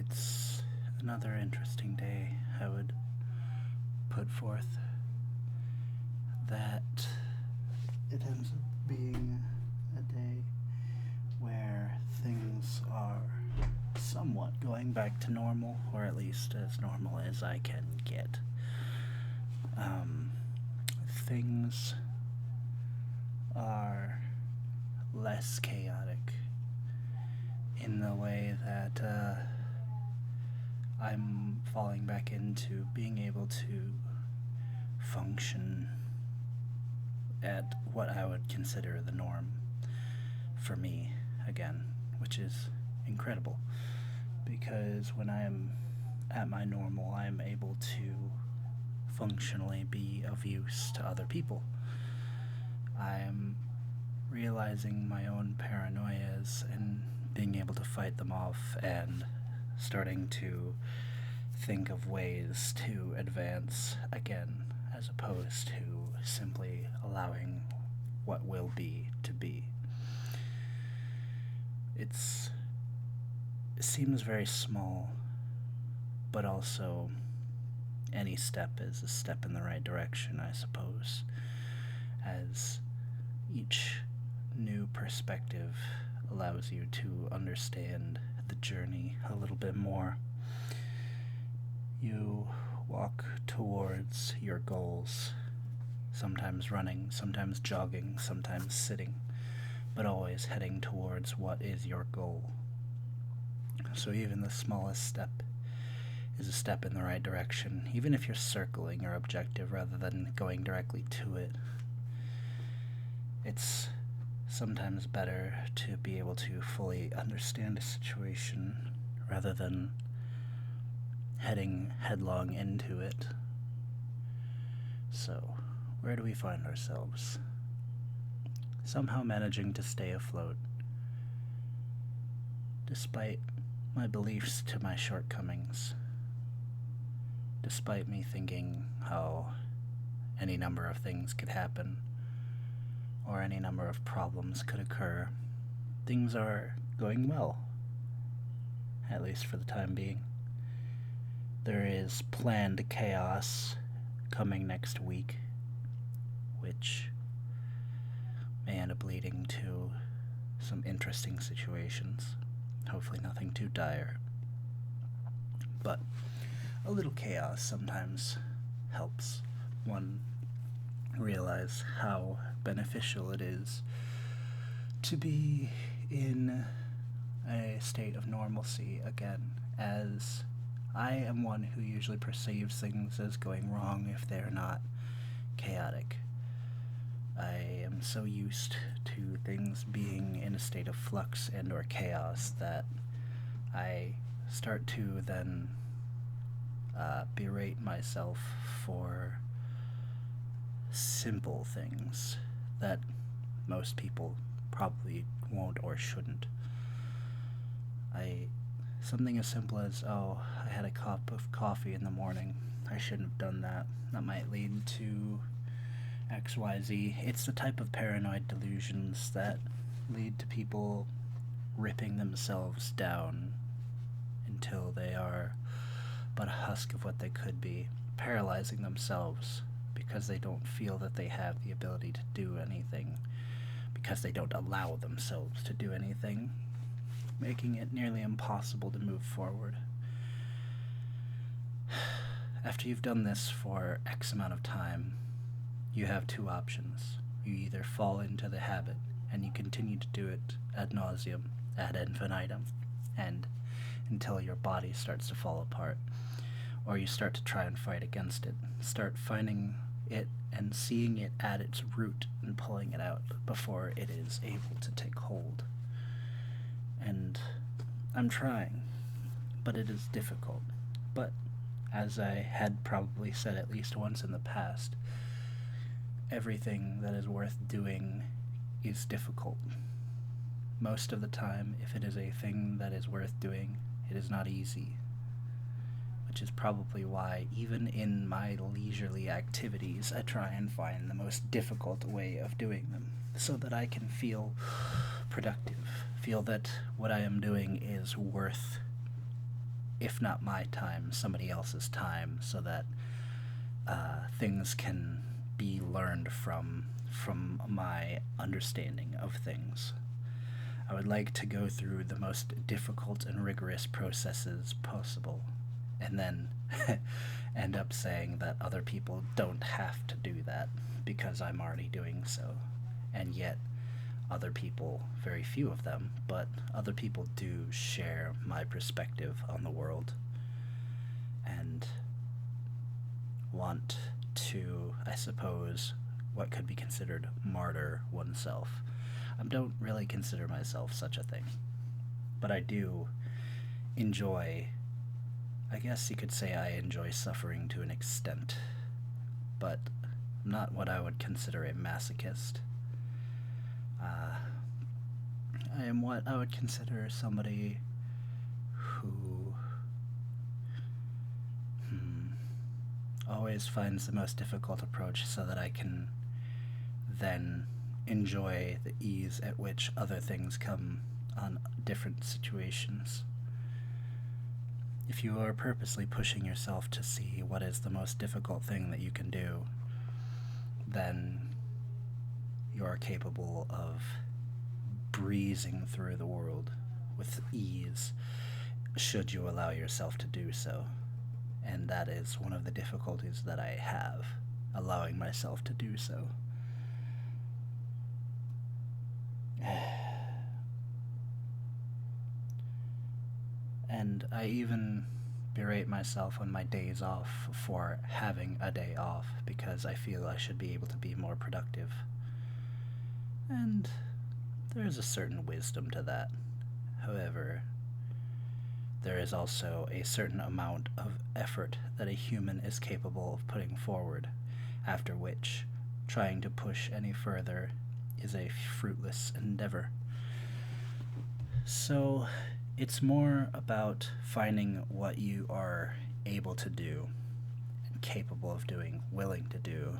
It's another interesting day, I would put forth that it ends up being a day where things are somewhat going back to normal, or at least as normal as I can get. Um, things are less chaotic in the way that I'm falling back into being able to function at what I would consider the norm for me again, which is incredible because when I am at my normal, I am able to functionally be of use to other people. I am realizing my own paranoias and being able to fight them off and starting to think of ways to advance again as opposed to simply allowing what will be to be. It's it seems very small, but also any step is a step in the right direction, I suppose, as each new perspective allows you to understand the journey a little bit more. You walk towards your goals, sometimes running, sometimes jogging, sometimes sitting, but always heading towards what is your goal. So even the smallest step is a step in the right direction, even if you're circling your objective rather than going directly to it. It's sometimes better to be able to fully understand a situation rather than heading headlong into it. So, where do we find ourselves? Somehow managing to stay afloat, despite my beliefs to my shortcomings, despite me thinking how any number of things could happen or any number of problems could occur. Things are going well, at least for the time being. There is planned chaos coming next week, which may end up leading to some interesting situations. Hopefully, nothing too dire. But a little chaos sometimes helps one realize how beneficial it is to be in a state of normalcy again, as I am one who usually perceives things as going wrong if they're not chaotic. I am so used to things being in a state of flux and or chaos that I start to then berate myself for simple things that most people probably won't or shouldn't. I Something as simple as, oh, I had a cup of coffee in the morning. I shouldn't have done that. That might lead to XYZ. It's the type of paranoid delusions that lead to people ripping themselves down until they are but a husk of what they could be, paralyzing themselves because they don't feel that they have the ability to do anything, because they don't allow themselves to do anything, making it nearly impossible to move forward. After you've done this for X amount of time, you have two options. You either fall into the habit and you continue to do it ad nauseum, ad infinitum, and until your body starts to fall apart, or you start to try and fight against it, start finding it and seeing it at its root and pulling it out before it is able to take hold. And I'm trying, but it is difficult. But as I had probably said at least once in the past, everything that is worth doing is difficult. Most of the time, if it is a thing that is worth doing, it is not easy. Which is probably why, even in my leisurely activities, I try and find the most difficult way of doing them, so that I can feel productive, feel that what I am doing is worth if not my time, somebody else's time, so that things can be learned from my understanding of things. I would like to go through the most difficult and rigorous processes possible, and then end up saying that other people don't have to do that because I'm already doing so. And yet, other people, very few of them, but other people do share my perspective on the world and want to, I suppose, what could be considered martyr oneself. I don't really consider myself such a thing, but I do enjoy, I guess you could say I enjoy suffering to an extent, but I'm not what I would consider a masochist. Uh, I am what I would consider somebody who always finds the most difficult approach so that I can then enjoy the ease at which other things come on different situations. If you are purposely pushing yourself to see what is the most difficult thing that you can do, then you are capable of breezing through the world with ease, should you allow yourself to do so. And that is one of the difficulties that I have, allowing myself to do so. And I even berate myself on my days off for having a day off because I feel I should be able to be more productive. And there is a certain wisdom to that. However, there is also a certain amount of effort that a human is capable of putting forward, after which trying to push any further is a fruitless endeavor. So, it's more about finding what you are able to do, and capable of doing, willing to do,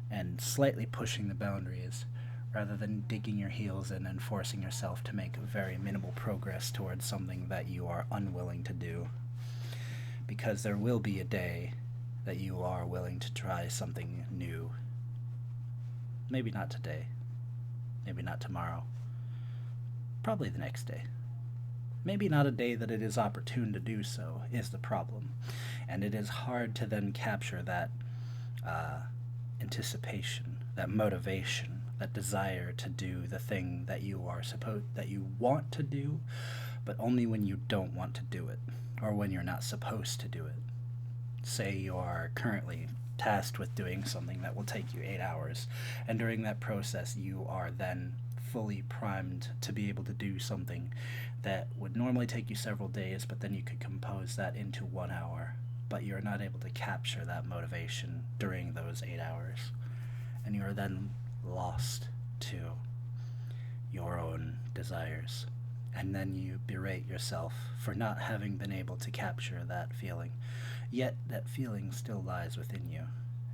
and slightly pushing the boundaries rather than digging your heels in and forcing yourself to make very minimal progress towards something that you are unwilling to do. Because there will be a day that you are willing to try something new. Maybe not today. Maybe not tomorrow. Probably the next day. Maybe not a day that it is opportune to do so is the problem. And it is hard to then capture that anticipation, that motivation, that desire to do the thing that you want to do, but only when you don't want to do it, or when you're not supposed to do it. Say you are currently tasked with doing something that will take you 8 hours, and during that process you are then fully primed to be able to do something that would normally take you several days, but then you could compose that into 1 hour, but you're not able to capture that motivation during those 8 hours, and you are then lost to your own desires. And then you berate yourself for not having been able to capture that feeling. Yet that feeling still lies within you.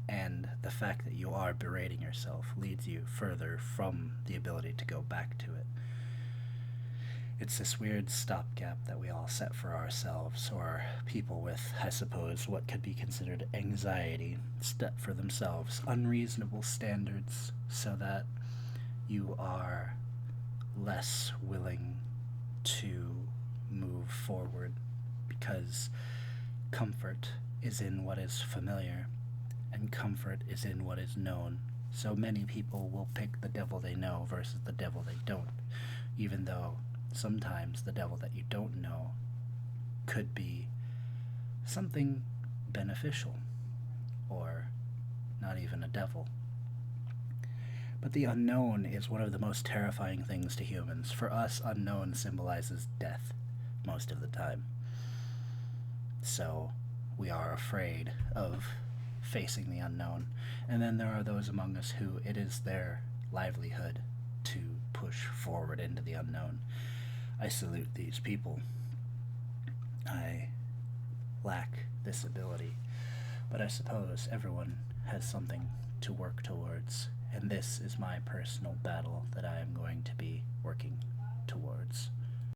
And the fact that you are berating yourself leads you further from the ability to go back to it. It's this weird stopgap that we all set for ourselves, or people with, I suppose, what could be considered anxiety, set for themselves unreasonable standards so that you are less willing to move forward because comfort is in what is familiar and comfort is in what is known. So many people will pick the devil they know versus the devil they don't, even though sometimes the devil that you don't know could be something beneficial, or not even a devil. But the unknown is one of the most terrifying things to humans. For us, unknown symbolizes death most of the time. So we are afraid of facing the unknown. And then there are those among us who it is their livelihood to push forward into the unknown. I salute these people. I lack this ability, but I suppose everyone has something to work towards, and this is my personal battle that I am going to be working towards.